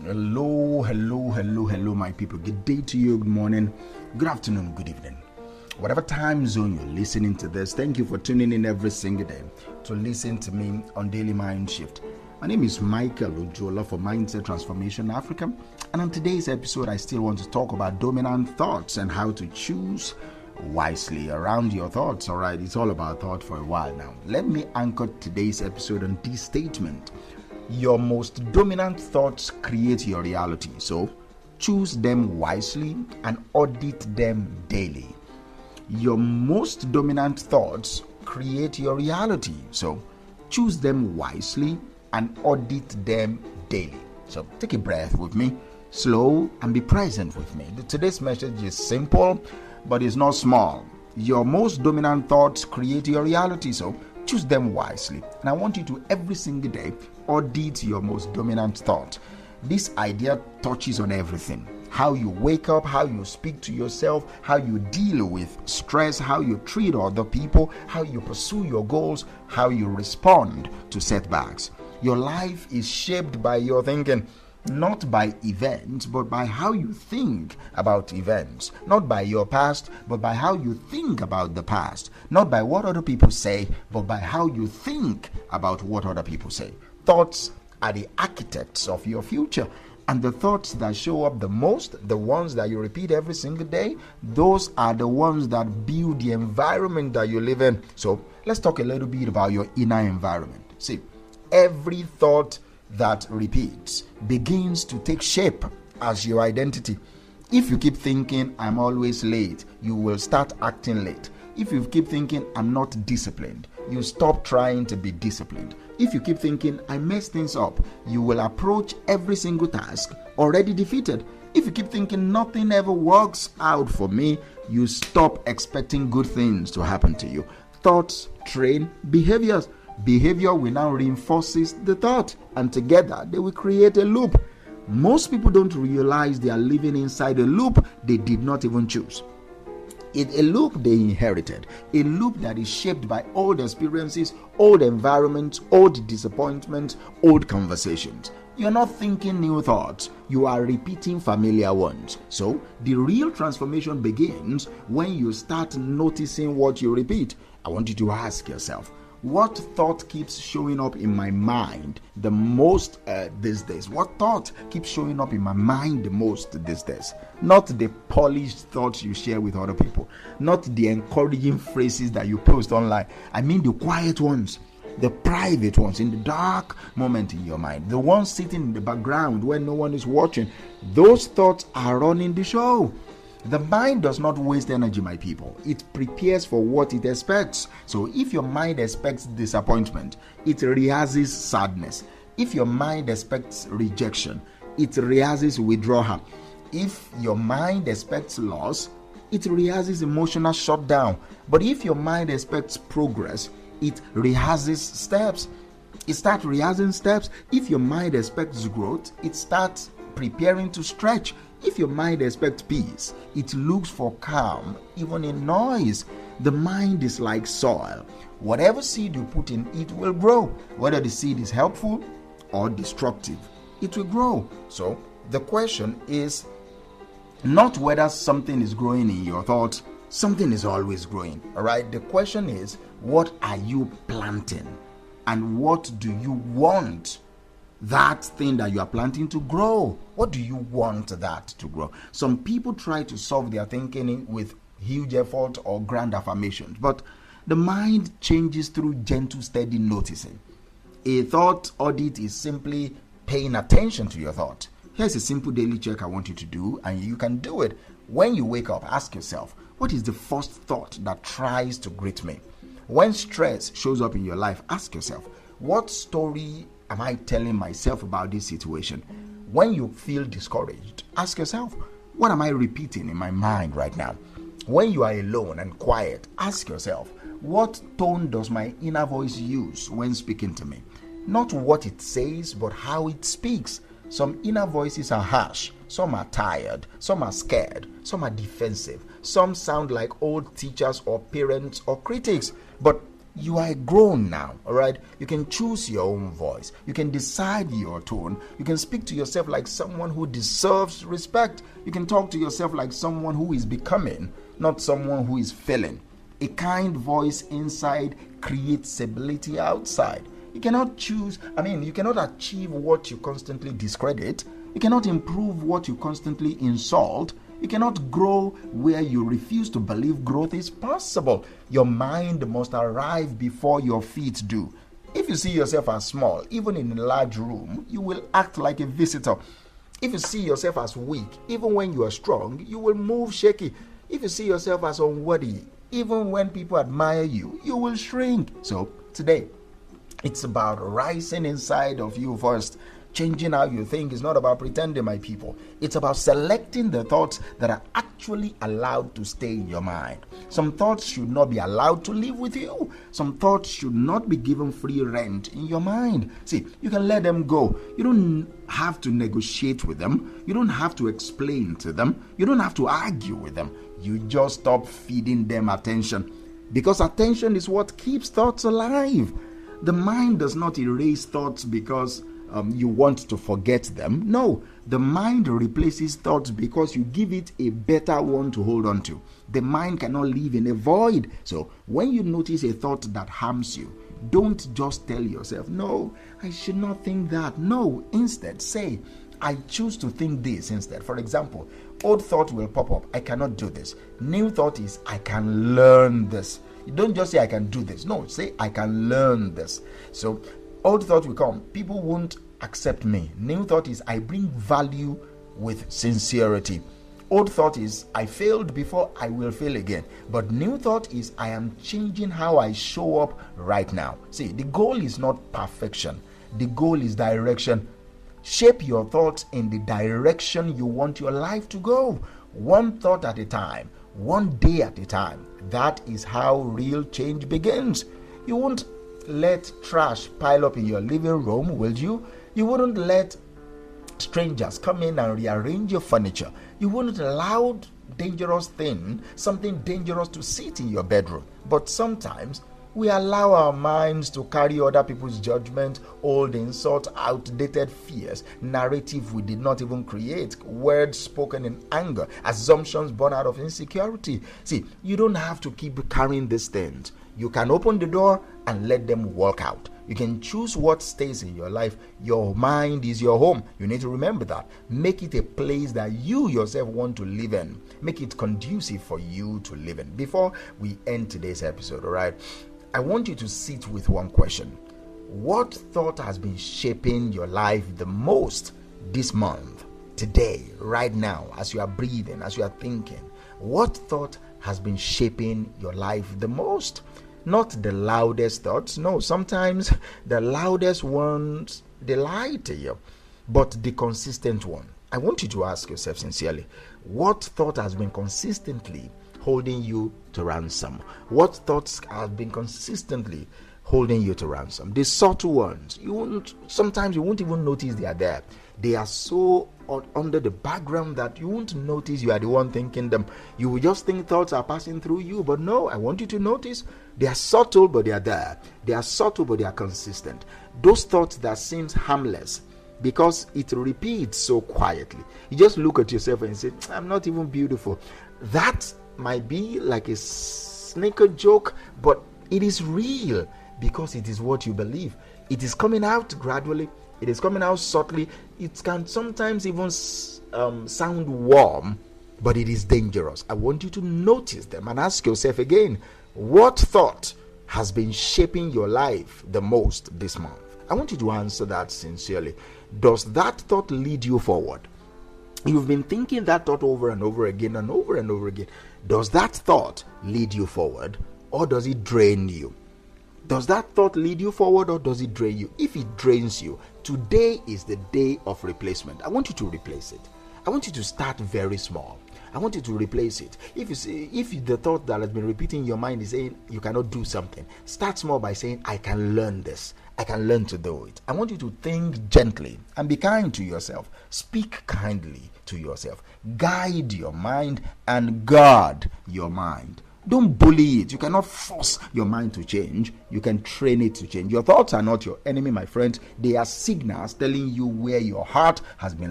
Hello, my people. Good day to you, good morning, good afternoon, good evening. Whatever time zone you're listening to this, thank you for tuning in every single day to listen to me on Daily Mind Shift. My name is Michael Ujola for Mindset Transformation Africa, and on today's episode, I still want to talk about dominant thoughts and how to choose wisely around your thoughts. All right, it's all about thought for a while now. Let me anchor today's episode on this statement. Your most dominant thoughts create your reality, so choose them wisely and audit them daily. Your most dominant thoughts create your reality, so choose them wisely and audit them daily. So take a breath with me, slow, and be present with me. Today's message is simple, but it's not small. Your most dominant thoughts create your reality, so choose them wisely. And I want you to every single day audit your most dominant thought. This idea touches on everything. How you wake up, how you speak to yourself, how you deal with stress, how you treat other people, how you pursue your goals, how you respond to setbacks. Your life is shaped by your thinking, not by events, but by how you think about events. Not by your past, but by how you think about the past. Not by what other people say, but by how you think about what other people say. Thoughts are the architects of your future. And the thoughts that show up the most, the ones that you repeat every single day, those are the ones that build the environment that you live in. So let's talk a little bit about your inner environment. See, every thought that repeats begins to take shape as your identity. If you keep thinking, I'm always late, you will start acting late. If you keep thinking, I'm not disciplined, you stop trying to be disciplined. If you keep thinking, I mess things up, you will approach every single task already defeated. If you keep thinking, nothing ever works out for me, you stop expecting good things to happen to you. Thoughts train behaviors. Behavior will now reinforces the thought, and together they will create a loop. Most people don't realize they are living inside a loop they did not even choose. It's a loop they inherited, a loop that is shaped by old experiences, old environments, old disappointments, old conversations. You're not thinking new thoughts, you are repeating familiar ones. So the real transformation begins when you start noticing what you repeat. I want you to ask yourself, what thought keeps showing up in my mind the most these days? What thought keeps showing up in my mind the most these days? Not the polished thoughts you share with other people, not the encouraging phrases that you post online. I mean the quiet ones, the private ones, in the dark moment in your mind, the ones sitting in the background when no one is watching. Those thoughts are running the show. The mind does not waste energy, my people. It prepares for what it expects. So if your mind expects disappointment, it rehearses sadness. If your mind expects rejection, it rehearses withdrawal. If your mind expects loss, it rehearses emotional shutdown. But if your mind expects progress, it rehearses steps. It starts rehearsing steps. If your mind expects growth, it starts preparing to stretch. If your mind expects peace, it looks for calm, even in noise. The mind is like soil. Whatever seed you put in, it will grow. Whether the seed is helpful or destructive, it will grow. So the question is not whether something is growing in your thoughts. Something is always growing. All right. The question is, what are you planting? And what do you want that thing that you are planting to grow? What do you want that to grow? Some people try to solve their thinking with huge effort or grand affirmations, but the mind changes through gentle, steady noticing. A thought audit is simply paying attention to your thought. Here's a simple daily check I want you to do, and you can do it. When you wake up, ask yourself, what is the first thought that tries to greet me? When stress shows up in your life, ask yourself, what story am I telling myself about this situation? When you feel discouraged, ask yourself, what am I repeating in my mind right now? When you are alone and quiet, ask yourself, what tone does my inner voice use when speaking to me? Not what it says, but how it speaks. Some inner voices are harsh, some are tired, some are scared, some are defensive, some sound like old teachers or parents or critics. But You are grown now, all right? You can choose your own voice. You can decide your tone. You can speak to yourself like someone who deserves respect. You can talk to yourself like someone who is becoming, not someone who is failing. A kind voice inside creates stability outside. You cannot you cannot achieve what you constantly discredit. You cannot improve what you constantly insult. You cannot grow where you refuse to believe growth is possible. Your mind must arrive before your feet do. If you see yourself as small, even in a large room, you will act like a visitor. If you see yourself as weak, even when you are strong, you will move shaky. If you see yourself as unworthy, even when people admire you, you will shrink. So today, it's about rising inside of you first. Changing how you think is not about pretending, my people. It's about selecting the thoughts that are actually allowed to stay in your mind. Some thoughts should not be allowed to live with you. Some thoughts should not be given free rent in your mind. See, you can let them go. You don't have to negotiate with them. You don't have to explain to them. You don't have to argue with them. You just stop feeding them attention. Because attention is what keeps thoughts alive. The mind does not erase thoughts because you want to forget them. No, the mind replaces thoughts because you give it a better one to hold on to. The mind cannot live in a void. So when you notice a thought that harms you, don't just tell yourself, no, I should not think that. No, instead say, I choose to think this instead. For example, old thought will pop up, I cannot do this. New thought is, I can learn this. You don't just say I can do this. No, say I can learn this. So old thought will come, people won't accept me. New thought is, I bring value with sincerity. Old thought is, I failed before, I will fail again. But new thought is, I am changing how I show up right now. See, the goal is not perfection. The goal is direction. Shape your thoughts in the direction you want your life to go. One thought at a time, one day at a time. That is how real change begins. You won't let trash pile up in your living room, will you? You wouldn't let strangers come in and rearrange your furniture. You wouldn't allow something dangerous to sit in your bedroom. But sometimes we allow our minds to carry other people's judgment, old insults, outdated fears, narrative we did not even create, words spoken in anger, assumptions born out of insecurity. See, you don't have to keep carrying these things. You can open the door and let them walk out. You can choose what stays in your life. Your mind is your home. You need to remember that. Make it a place that you yourself want to live in. Make it conducive for you to live in. Before we end today's episode, all right, I want you to sit with one question. What thought has been shaping your life the most this month, today, right now, as you are breathing, as you are thinking? What thought has been shaping your life the most? Not the loudest thoughts. No, sometimes the loudest ones, they lie to you, but the consistent one. I want you to ask yourself sincerely, what thought has been consistently holding you to ransom? What thoughts have been consistently holding you to ransom? The subtle ones, sometimes you won't even notice they are there. They are so under the background that you won't notice you are the one thinking them. You will just think thoughts are passing through you. But no, I want you to notice they are subtle, but they are there. They are subtle, but they are consistent. Those thoughts that seems harmless because it repeats so quietly. You just look at yourself and say, I'm not even beautiful. That might be like a sneaker joke, but it is real because it is what you believe. It is coming out gradually. It is coming out subtly. It can sometimes even sound warm, but it is dangerous. I want you to notice them and ask yourself again, what thought has been shaping your life the most this month? I want you to answer that sincerely. Does that thought lead you forward? You've been thinking that thought over and over again and over and over again. Does that thought lead you forward, or does it drain you? Does that thought lead you forward, or does it drain you? If it drains you, today is the day of replacement. I want you to replace it. I want you to start very small. I want you to replace it. If the thought that has been repeating in your mind is saying you cannot do something, start small by saying, I can learn this. I can learn to do it. I want you to think gently and be kind to yourself. Speak kindly to yourself. Guide your mind and guard your mind. Don't bully it. You cannot force your mind to change. You can train it to change. Your thoughts are not your enemy, my friend. They are signals telling you where your heart has been